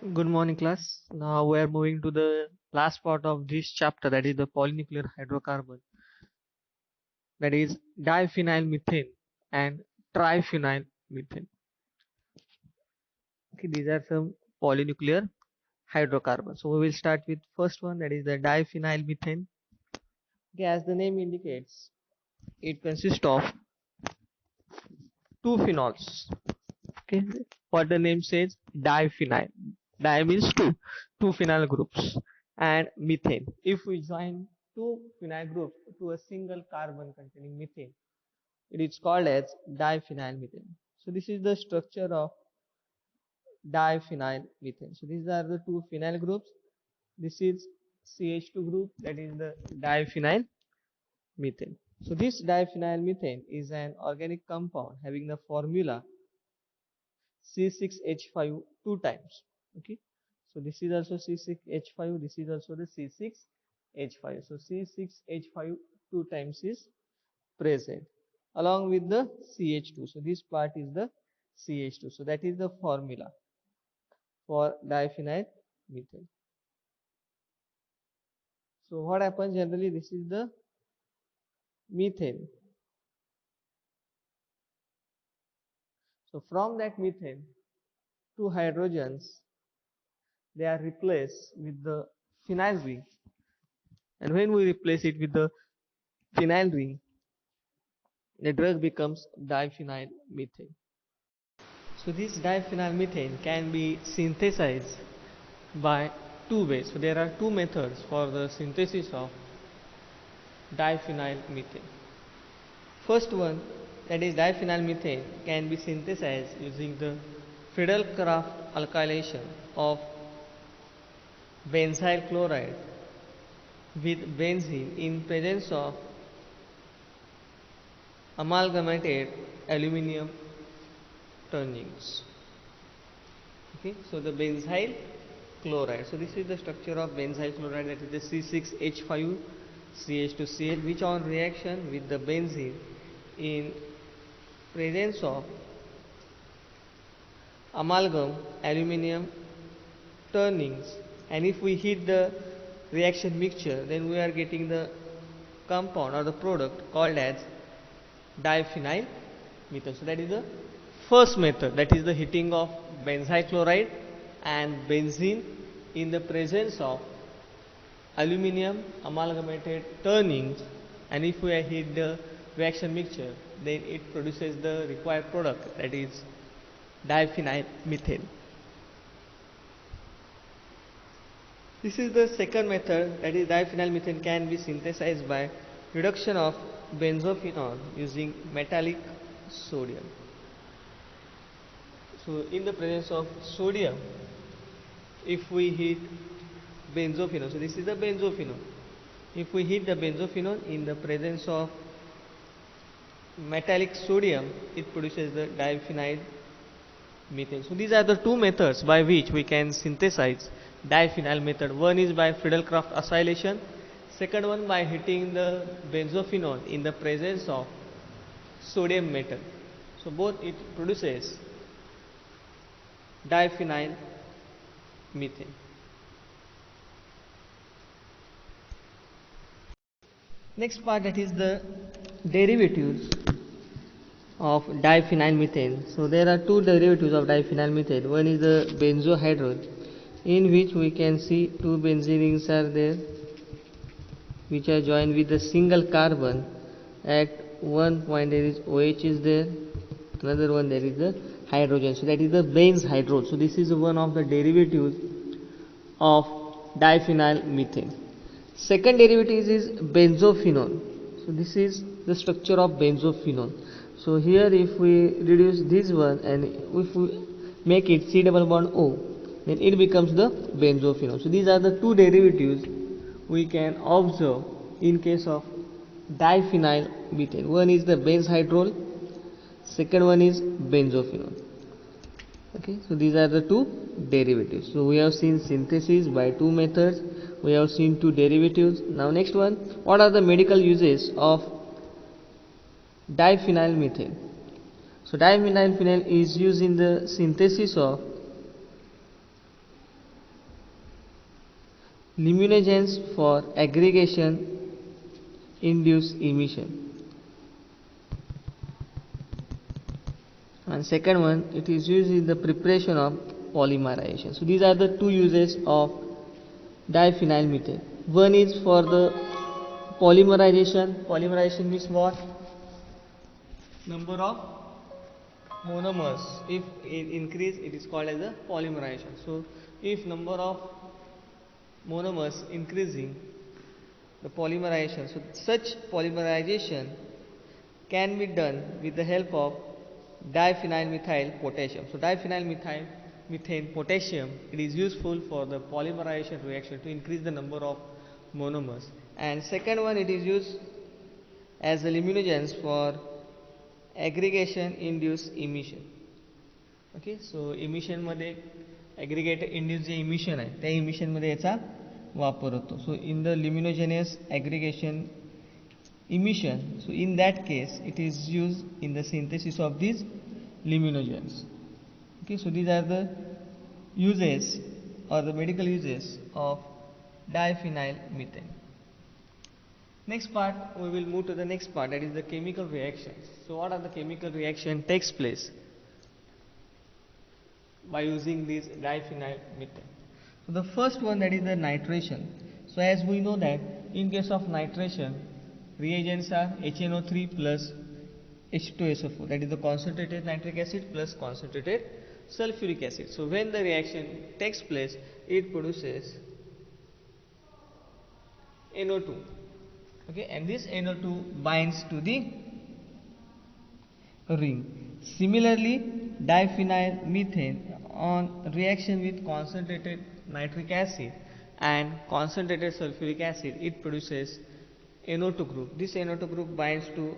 Good morning, class. Now we are moving to the last part of this chapter, that is the polynuclear hydrocarbon, that is diphenyl methane and triphenyl methane. Okay, these are some polynuclear hydrocarbons. So we will start with first one, that is the diphenyl methane. Okay, as the name indicates, it consists of two phenols. Okay, what the name says, diphenyl. Di means two phenyl groups, and methane. If we join two phenyl groups to a single carbon containing methane, it is called as diphenyl methane. So this is the structure of diphenyl methane. So these are the two phenyl groups. This is CH2 group, that is the diphenyl methane. So this diphenyl methane is an organic compound having the formula C6H5 two times. Okay, so this is also C6H5, this is also the C6H5. So C6H5 two times is present along with the CH2. So this part is the CH2. So that is the formula for diphenyl methane. So what happens generally, this is the methane. So from that methane, two hydrogens, they are replaced with the phenyl ring, and when we replace it with the phenyl ring, the drug becomes diphenyl methane. So this diphenyl methane can be synthesized by two ways. So there are two methods for the synthesis of diphenyl methane. First one, that is diphenyl methane, can be synthesized using the Friedel-Crafts alkylation of benzyl chloride with benzene in presence of amalgamated aluminum turnings. Okay, so the benzyl chloride. So this is the structure of benzyl chloride, that is the C6H5 CH2Cl, which on reaction with the benzene in presence of amalgam aluminum turnings, and if we heat the reaction mixture, then we are getting the compound or the product called as diphenyl methane. So that is the first method, that is the heating of benzyl chloride and benzene in the presence of aluminum amalgamated turnings, and if we heat the reaction mixture, then it produces the required product, that is diphenyl methane. This is the second method, that is diphenyl methane can be synthesized by reduction of benzophenol using metallic sodium. So in the presence of sodium, if we heat benzophenol, so this is the benzophenol. If we heat the benzophenol in the presence of metallic sodium, it produces the diphenyl methane. So these are the two methods by which we can synthesize diphenyl method. One is by Friedel-Crafts acylation, second one by heating the benzophenol in the presence of sodium metal. So both it produces diphenyl methane. Next part, that is the derivatives of diphenyl methane. So there are two derivatives of diphenyl methane. One is the benzohydrol, in which we can see two benzene rings are there, which are joined with a single carbon. At one point there is OH is there, another one there is the hydrogen. So that is the benzhydrol. So this is one of the derivatives of diphenyl methane. Second derivative is benzophenol. So this is the structure of benzophenol. So here if we reduce this one and if we make it C double bond O, then it becomes the benzophenol. So these are the two derivatives we can observe in case of diphenyl methane. One is the benzhydrol, second one is benzophenol. Okay, so these are the two derivatives. So we have seen synthesis by two methods, we have seen two derivatives. Now next one, what are the medical uses of diphenyl methane? So diphenyl methane is used in the synthesis of Luminogens for aggregation induce emission. And second one, it is used in the preparation of polymerization. So these are the two uses of diphenyl methane. One is for the polymerization. Polymerization means what? Number of monomers. If it increase, it is called as a polymerization. So if number of monomers increasing, the polymerization. So such polymerization can be done with the help of diphenylmethyl potassium. So diphenylmethyl methane potassium, it is useful for the polymerization reaction to increase the number of monomers. And second one, it is used as a luminogens for aggregation induced emission. Okay. So इमिशनमध्ये aggregate induced जे emission आहे त्या इमिशनमध्ये याचा वापर होतो. So in the luminogenous aggregation emission, so in that case it is used in the synthesis of these luminogens. Okay, so these are the uses or the medical uses of diphenyl methane. Next part, we will move to the next part, that is the chemical reactions. So what are the chemical reaction takes place by using this diphenyl methane? So the first one, that is the nitration. So as we know that in case of nitration, reagents are HNO3 plus H2SO4, that is the concentrated nitric acid plus concentrated sulfuric acid. So when the reaction takes place, it produces NO2. Okay, and this NO2 binds to the ring. Similarly, diphenyl methane on reaction with concentrated nitric acid and concentrated sulfuric acid, it produces NO2 group. This NO2 group binds to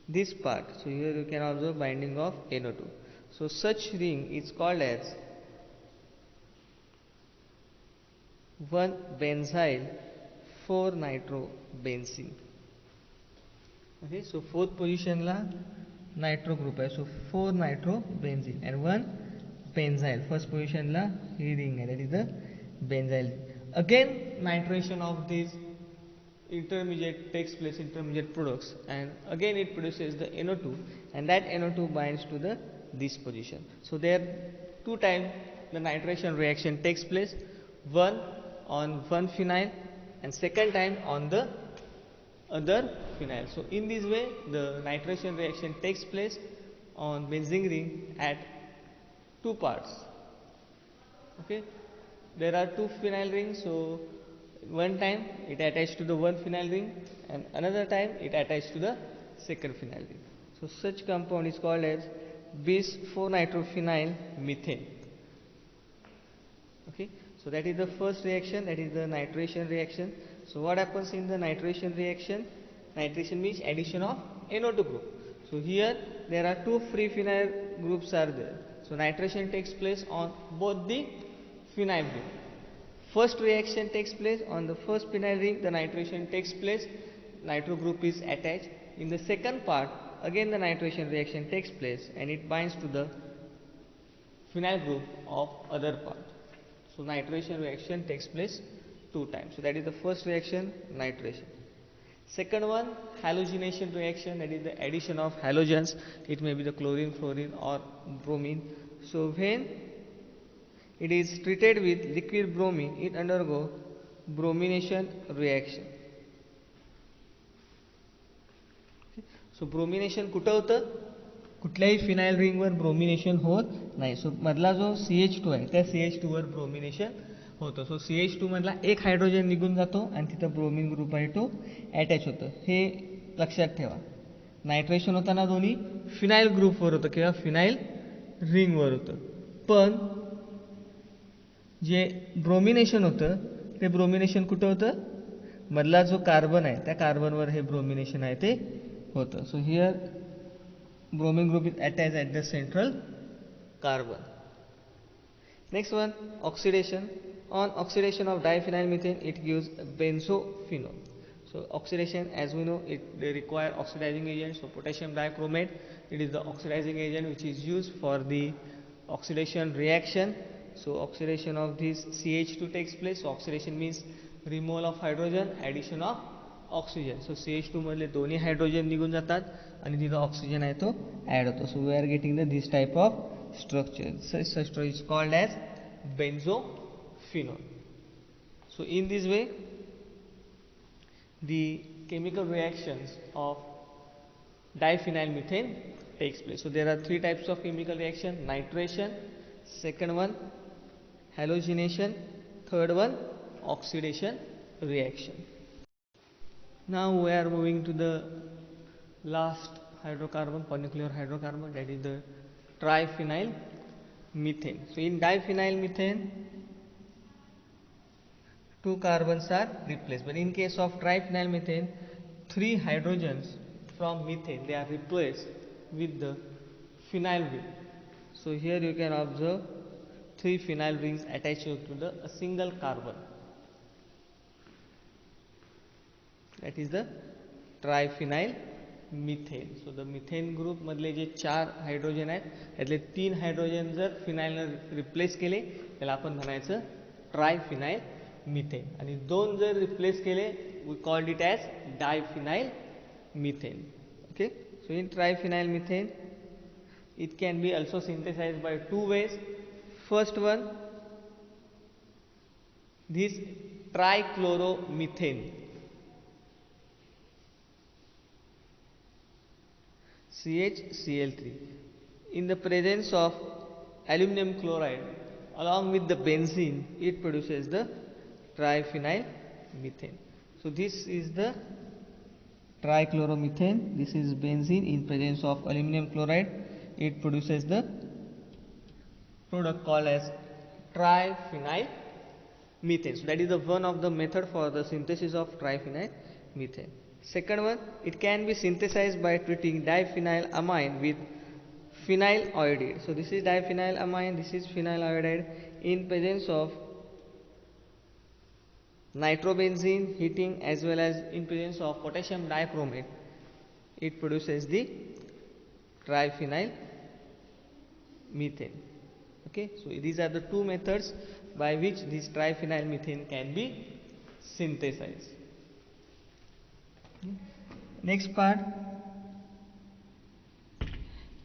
this part. So here you can observe binding of NO2. So such ring is called as 1-benzyl 4-nitrobenzene. Okay, so fourth position la nitro group hai, so 4-nitrobenzene and 1-benzyl. First position la he ring hai, that is the benzyl. Again nitration of this intermediate takes place, intermediate products, and again it produces the NO2, and that NO2 binds to the this position. So there two times the nitration reaction takes place, one on one phenyl and second time on the other phenyl. So in this way the nitration reaction takes place on benzene ring at two parts. Okay, there are two phenyl rings, so one time it attached to the one phenyl ring and another time it attached to the second phenyl ring. So such compound is called as bis 4-nitrophenyl methane. Okay, so that is the first reaction, that is the nitration reaction. So what happens in the nitration reaction? Nitration means addition of NO2 group. So here there are two free phenyl groups are there. So nitration takes place on both the phenyl group. First reaction takes place on the first phenyl ring, the nitration takes place, nitro group is attached. In the second part, again the nitration reaction takes place and it binds to the phenyl group of other part. So nitration reaction takes place two times. So that is the first reaction, nitration. Second one, halogenation reaction, that is the addition of halogens. It may be the chlorine, fluorine or bromine. So when it is treated with liquid bromine, it undergo bromination reaction. So bromination कुठं होतं? कुठल्याही phenyl रिंगवर bromination होत नाही. सो मधला जो CH2 आहे त्या CH2 वर bromination होतं. सो CH2 मधला एक हायड्रोजन निघून जातो आणि तिथं ब्रोमिन ग्रुप आहे तो अटॅच होतं. हे लक्षात ठेवा. नायट्रेशन होताना दोन्ही फिनाइल ग्रुपवर होतं किंवा फिनाइल रिंगवर होतं. पण जे ब्रोमिनेशन होतं ते ब्रोमिनेशन कुठं होतं? मधला जो कार्बन आहे त्या कार्बनवर हे ब्रोमिनेशन आहे ते होतं. So here bromine group is attached at the central carbon. Next one, oxidation. On oxidation of diphenyl methane, it gives benzophenol. So oxidation, as we know, they require oxidizing agent. So potassium dichromate, it is the oxidizing agent which is used for the oxidation reaction. So oxidation of this CH2 takes place. So oxidation means removal of hydrogen, addition of oxygen. So CH2 मधले दोन्ही hydrogen निघून जातात आणि तिथं oxygen आहे तो add होतो. So we are getting the this type of structure. Such structure is called as benzophenol. So in this way the chemical reactions of diphenyl methane takes place. So there are three types of chemical reaction: nitration, second one halogenation, third one oxidation reaction. Now we are moving to the last hydrocarbon, polynuclear hydrocarbon, that is the triphenyl methane. So in diphenyl methane, two carbons are replaced, but in case of triphenyl methane, three hydrogens from methane, they are replaced with the phenyl ring. So here you can observe three phenyl rings attached to a single carbon. That is the triphenyl methane. So the methane group मधले जे चार hydrogen आहेत त्यातले तीन hydrogen जर फिनाइलने replace केले त्याला आपण म्हणायचं ट्रायफिनाइल मिथेन, आणि दोन जर रिप्लेस केले we called it as diphenyl methane. Okay, so in triphenyl methane it can be also synthesized by two ways. First one, this trichloromethane, CHCl3, in the presence of aluminum chloride along with the benzene, it produces the triphenyl methane. So this is the trichloromethane, this is benzene in presence of aluminum chloride, it produces the product called as triphenyl methane. So that is the one of the method for the synthesis of triphenyl methane. Second one, it can be synthesized by treating diphenylamine with phenyl iodide. So this is diphenylamine, this is phenyl iodide in presence of nitrobenzene heating as well as in presence of potassium dichromate. It produces the triphenyl methane. Okay, so these are the two methods by which this triphenyl methane can be synthesized. Next part,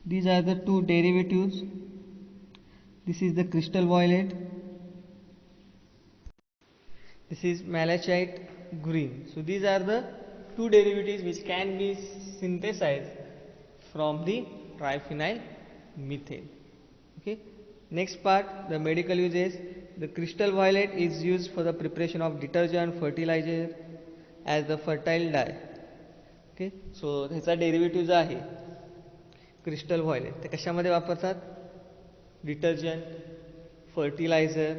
these are the two derivatives. This is the crystal violet, this is malachite green. So these are the two derivatives which can be synthesized from the triphenyl methane. Okay, next part, the medical uses. The crystal violet is used for the preparation of detergent, fertilizer, as the fertile dye. Okay, so ह्याचा derivative जो आहे crystal violet ते कशामध्ये वापरतात? Detergent, fertiliser,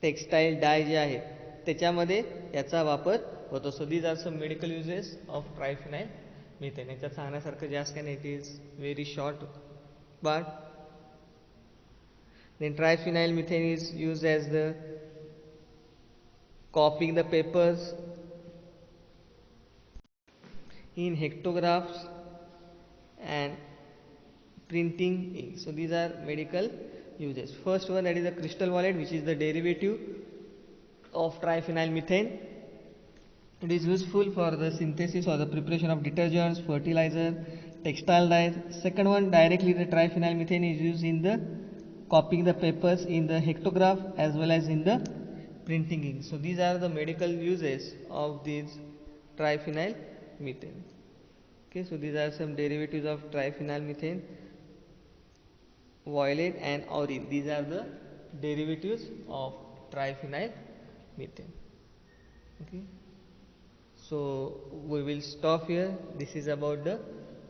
textile dye जे आहे त्याच्यामध्ये याचा वापर होतो. So these are some medical uses of triphenyl methane. याच्यात सांगण्यासारखं जास्त काही नाही, it is very short part. Then triphenyl methane is used as the copying the papers in hectographs and printing ink. So these are medical uses. First one, that is the crystal violet, which is the derivative of triphenyl methane. It is useful for the synthesis or the preparation of detergents, fertilizer, textile dyes. Second one, directly the triphenyl methane is used in the copying the papers in the hectograph as well as in the printing ink. So these are the medical uses of these triphenyl methane. Okay, so these are some derivatives of triphenyl methane. Violet and aurine, these are the derivatives of triphenyl methane. Okay, so we will stop here. This is about the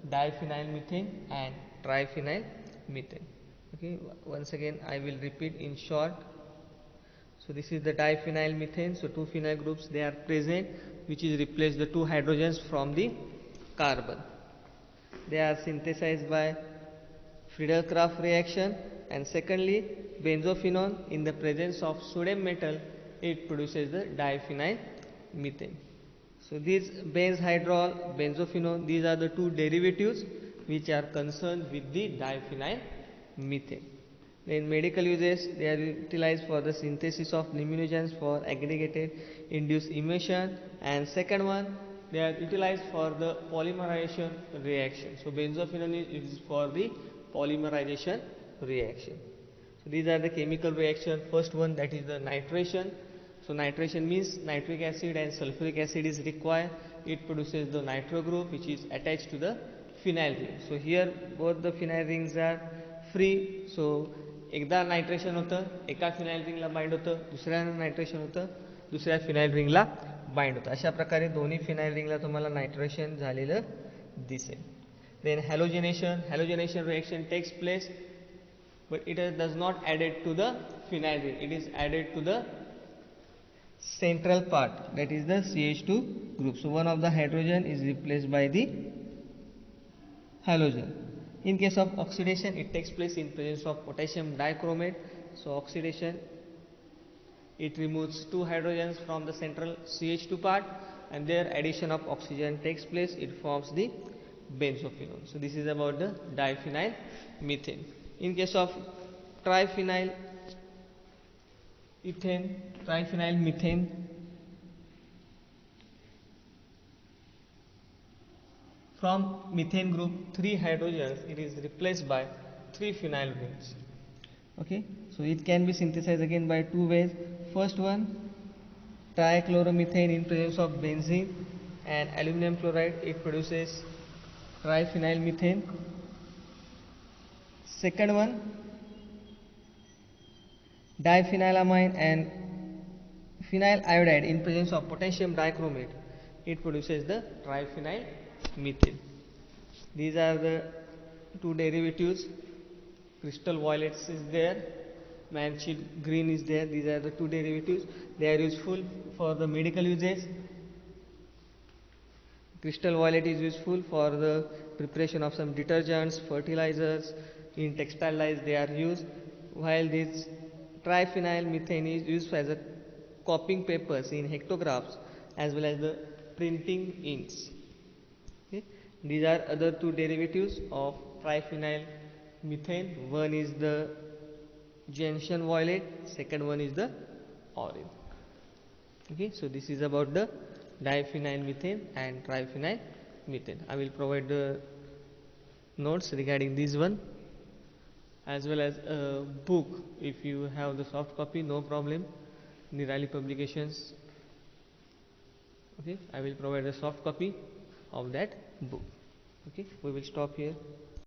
diphenyl methane and triphenyl methane. Okay, once again I will repeat in short. So this is the diphenyl methane. So two phenyl groups they are present, which is replace the two hydrogens from the carbon. They are synthesized by Friedel-Crafts reaction, and secondly benzophenone in the presence of sodium metal, it produces the diphenyl methane. So these benzhydrol, benzophenone, these are the two derivatives which are concerned with the diphenyl methane. In medical uses, they are utilized for the synthesis of immunogens for aggregated induced emission, and second one, they are utilized for the polymerization reaction. So benzophenone is used for the polymerization reaction. So these are the chemical reaction. First one, that is the nitration. So nitration means nitric acid and sulfuric acid is required. It produces the nitro group which is attached to the phenyl ring. So here both the phenyl rings are free. So एकदा nitration होतं, एका phenyl रिंगला bind होतं, दुसऱ्या nitration होतं, दुसऱ्या phenyl रिंगला bind होतं. अशा प्रकारे दोन्ही फिनाइल रिंगला तुम्हाला नायट्रेशन झालेलं दिसेल. Then halogenation reaction takes place, but it does not added to the phenyl ring. It is added to the central part, that is the CH2 group. So one of the hydrogen is replaced by the halogen. In case of oxidation, it takes place in presence of potassium dichromate. So oxidation, it removes two hydrogens from the central CH2 part, and their addition of oxygen takes place. It forms the benzophenone. So this is about the diphenyl methane. In case of triphenyl methane, from methane group 3 hydrogens, it is replaced by 3 phenyl rings. Okay, so it can be synthesized again by two ways. First one, trichloromethane in presence of benzene and aluminum chloride, it produces triphenyl methane. Second one, diphenylamine and phenyl iodide in presence of potassium dichromate, it produces the triphenyl methane. These are the two derivatives. Crystal violet is there, Mansfield green is there. These are the two derivatives. They are useful for the medical uses. Crystal violet is useful for the preparation of some detergents, fertilizers. In textile dyes they are used, while this triphenyl methane is used as a copying papers in hectographs as well as the printing inks. Okay. These are other two derivatives of triphenyl methane. One is the gentian violet, second one is the orange. Okay, so this is about the diphenyl methane and triphenyl methane. I will provide the notes regarding this one as well as a book. If you have the soft copy, no problem. Nirali Publications. Okay, I will provide a soft copy of that book. Okay, we will stop here.